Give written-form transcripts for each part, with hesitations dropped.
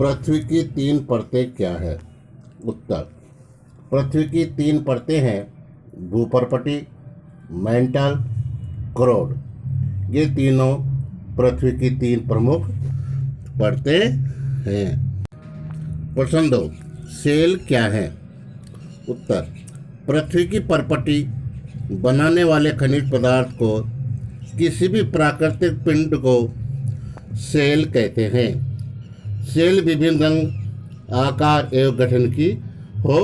पृथ्वी की 3 परतें क्या है? उत्तर, पृथ्वी की 3 परतें हैं भूपर्पटी, मेंटल, क्रोड। ये तीनों पृथ्वी की 3 प्रमुख परतें हैं। प्रश्न 2, सेल क्या है? उत्तर, पृथ्वी की परपटी बनाने वाले खनिज पदार्थ को किसी भी प्राकृतिक पिंड को सेल कहते हैं। सेल विभिन्न रंग, आकार एवं गठन की हो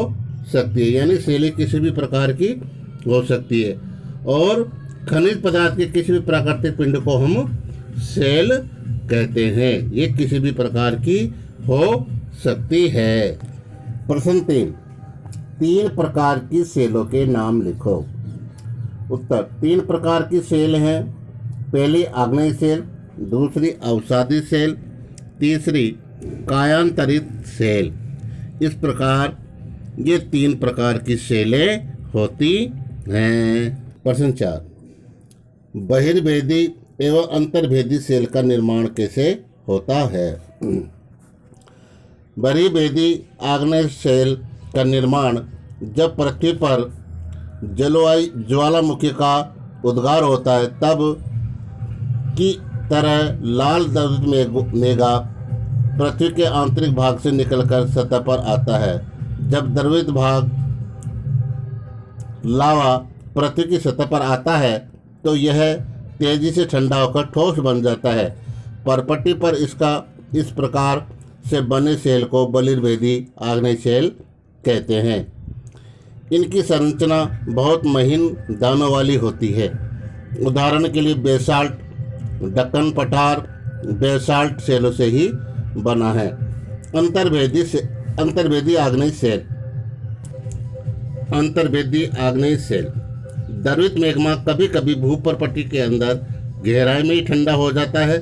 सकती है, यानी सेल किसी भी प्रकार की हो सकती है, और खनिज पदार्थ के किसी भी प्राकृतिक पिंड को हम सेल कहते हैं। ये किसी भी प्रकार की हो सकती है। प्रश्न 3, 3 प्रकार की सेलों के नाम लिखो। उत्तर, 3 प्रकार की सेल हैं। पहली आग्नेय सेल, दूसरी अवसादी सेल, तीसरी कायांतरित सेल। इस प्रकार ये 3 प्रकार की सेलें होती हैं। प्रश्न 4, बहिर्भेदी एवं अंतर्भेदी सेल का निर्माण कैसे होता है? बहिर्भेदी आग्नेय सेल का निर्माण जब पृथ्वी पर जलवायु ज्वालामुखी का उद्गार होता है तब की तरह लाल द्रवित मेघा पृथ्वी के आंतरिक भाग से निकलकर सतह पर आता है। जब द्रवित भाग लावा पृथ्वी की सतह पर आता है तो यह तेजी से ठंडा होकर ठोस बन जाता है। परपट्टी पर इसका इस प्रकार से बने सेल को बहिर्भेदी आग्नेय सेल कहते हैं। इनकी संरचना बहुत महीन दानों वाली होती है। उदाहरण के लिए बेसाल्ट, दक्कन पठार बेसाल्ट सेलों से ही बना है। अंतर्भेदी आग्नेय सेल। अंतर्भेदी आग्नेय सेल द्रवित मैग्मा कभी कभी भूपर्पटी के अंदर गहराई में ही ठंडा हो जाता है।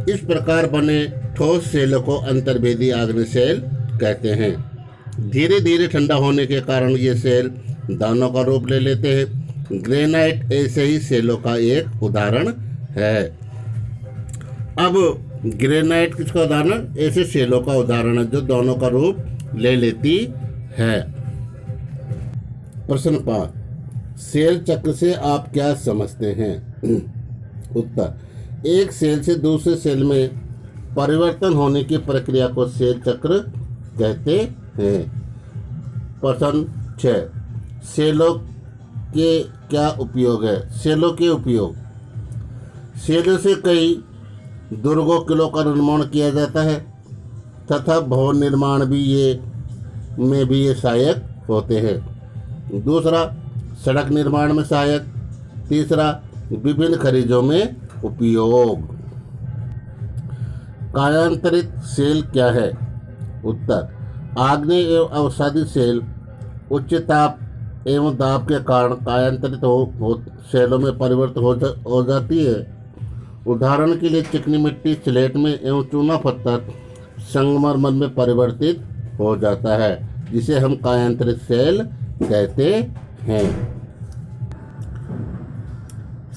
इस प्रकार बने ठोस सेलों को अंतर्भेदी आग्नेय सेल कहते हैं। धीरे धीरे ठंडा होने के कारण ये सेल दानों का रूप ले लेते हैं। ग्रेनाइट ऐसे ही सेलों का एक उदाहरण है। अब ग्रेनाइट किसका उदाहरण? ऐसे सेलों का उदाहरण है जो दानों का रूप ले लेती है। प्रश्न 5, सेल चक्र से आप क्या समझते हैं? उत्तर, एक सेल से दूसरे सेल में परिवर्तन होने की प्रक्रिया को सेल चक्र कहते हैं। प्रश्न 6, सेलों के क्या उपयोग है? सेलों के उपयोग, सेलों से कई दुर्गों किलों का निर्माण किया जाता है तथा भवन निर्माण में भी ये सहायक होते हैं। दूसरा, सड़क निर्माण में सहायक। तीसरा, विभिन्न खनिजों में उपयोग। कायांतरित सेल क्या है? उत्तर, आग्नेय एवं अवसादी सेल उच्च ताप एवं दाब के कारण कायांतरित हो सेलों में परिवर्तित हो जाती है। उदाहरण के लिए चिकनी मिट्टी स्लेट में एवं चूना पत्थर संगमरमर में परिवर्तित हो जाता है, जिसे हम कायांतरित सेल कहते हैं।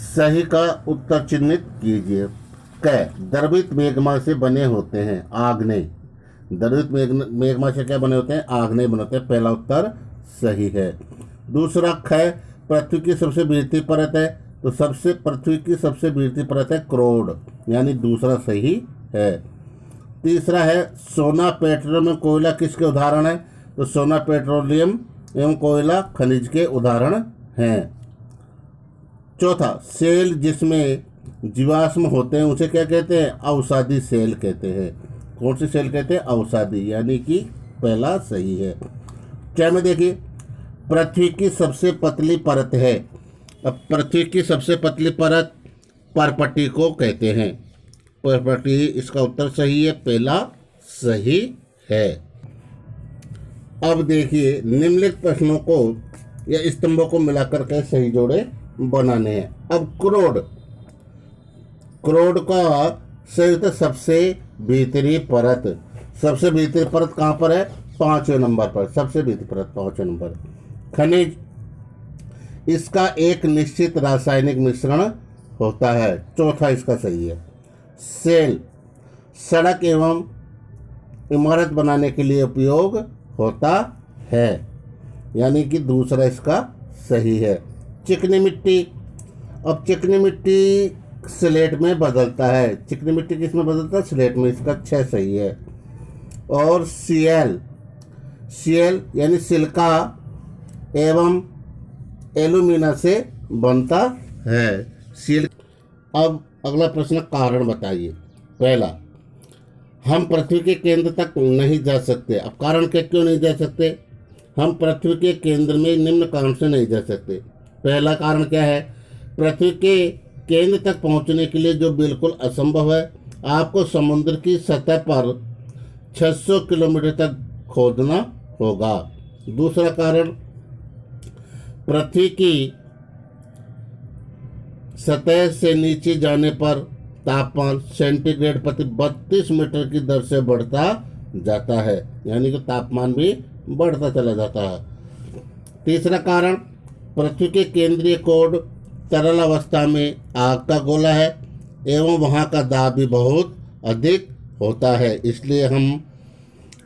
सही का उत्तर चिन्हित कीजिए। क, द्रवित मैग्मा से बने होते हैं। आग्नेय, द्रवित मैग्मा से क्या बने होते हैं? आग्नेय बने होते हैं। पहला उत्तर सही है। दूसरा, ख, पृथ्वी की सबसे भीतरी परत है, तो पृथ्वी की सबसे भीतरी परत है क्रोड, यानी दूसरा सही है। तीसरा है, सोना पेट्रोलियम कोयला किसके उदाहरण है? तो सोना पेट्रोलियम एवं कोयला खनिज के उदाहरण हैं। चौथा, सेल जिसमें जीवाश्म होते हैं उसे क्या कहते हैं? अवसादी सेल कहते हैं। कौन सी सेल कहते हैं? अवसादी, यानी कि पहला सही है। क्या में देखिए, पृथ्वी की सबसे पतली परत है। अब पृथ्वी की सबसे पतली परत परपट्टी को कहते हैं। परपट्टी, इसका उत्तर सही है, पहला सही है। अब देखिए, निम्नलिखित प्रश्नों को या स्तंभों को मिलाकर के सही जोड़े बनाने हैं। अब क्रोड का सही उत्तर सबसे भीतरी परत। सबसे भीतरी परत कहाँ पर है? 5वें नंबर पर। सबसे भीतरी परत 5वें नंबर। खनिज, इसका एक निश्चित रासायनिक मिश्रण होता है। चौथा इसका सही है। सेल, सड़क एवं इमारत बनाने के लिए उपयोग होता है, यानी कि दूसरा इसका सही है। चिकनी मिट्टी, अब चिकनी मिट्टी स्लेट में बदलता है। चिकनी मिट्टी किस में बदलता है? स्लेट में। इसका 6 सही है। और सीएल, सीएल यानी सिलिका एवं एल्यूमिना से बनता है। सील। अब अगला प्रश्न, कारण बताइए। पहला, हम पृथ्वी के केंद्र तक नहीं जा सकते। अब कारण क्या, क्यों नहीं जा सकते? हम पृथ्वी के केंद्र में निम्न कारण से नहीं जा सकते। पहला कारण क्या है? पृथ्वी के केंद्र तक पहुंचने के लिए जो बिल्कुल असंभव है, आपको समुद्र की सतह पर 600 किलोमीटर तक खोदना होगा। दूसरा कारण, पृथ्वी की सतह से नीचे जाने पर तापमान सेंटीग्रेड प्रति 32 मीटर की दर से बढ़ता जाता है, यानी कि तापमान भी बढ़ता चला जाता है। तीसरा कारण, पृथ्वी के केंद्रीय कोण तरल अवस्था में आग का गोला है एवं वहाँ का दाब भी बहुत अधिक होता है, इसलिए हम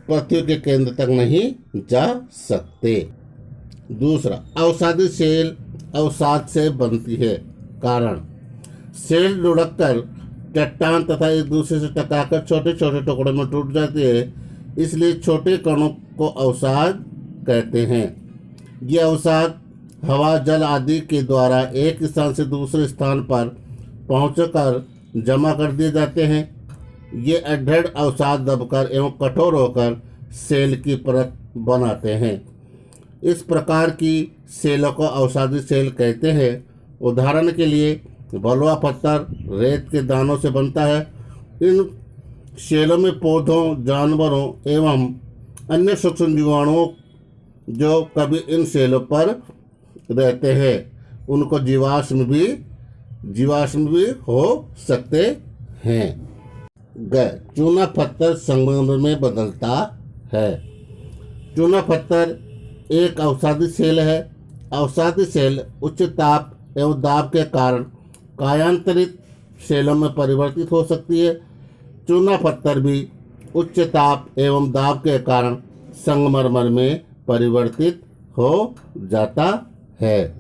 पृथ्वी के केंद्र तक नहीं जा सकते। दूसरा, अवसादी सेल अवसाद से बनती है। कारण, सेल लुढ़ककर चट्टान तथा एक दूसरे से टकराकर छोटे छोटे टुकड़ों में टूट जाती है, इसलिए छोटे कणों को अवसाद कहते हैं। ये अवसाद हवा, जल आदि के द्वारा एक स्थान से दूसरे स्थान पर पहुंचकर जमा कर दिए जाते हैं। ये अड्ढड़ अवसाद दबकर एवं कठोर होकर सेल की परत बनाते हैं। इस प्रकार की सेलों को अवसादी सेल कहते हैं। उदाहरण के लिए बलुआ पत्थर रेत के दानों से बनता है। इन सेलों में पौधों, जानवरों एवं अन्य सूक्ष्म जीवाणुओं जो कभी इन सेलों पर रहते हैं, उनको जीवाश्म भी हो सकते हैं। चूना पत्थर संगमरमर में बदलता है। चूना पत्थर एक अवसादी सेल है। अवसादी सेल उच्च ताप एवं दाब के कारण कायांतरित सेलों में परिवर्तित हो सकती है। चूना पत्थर भी उच्च ताप एवं दाब के कारण संगमरमर में परिवर्तित हो जाता है।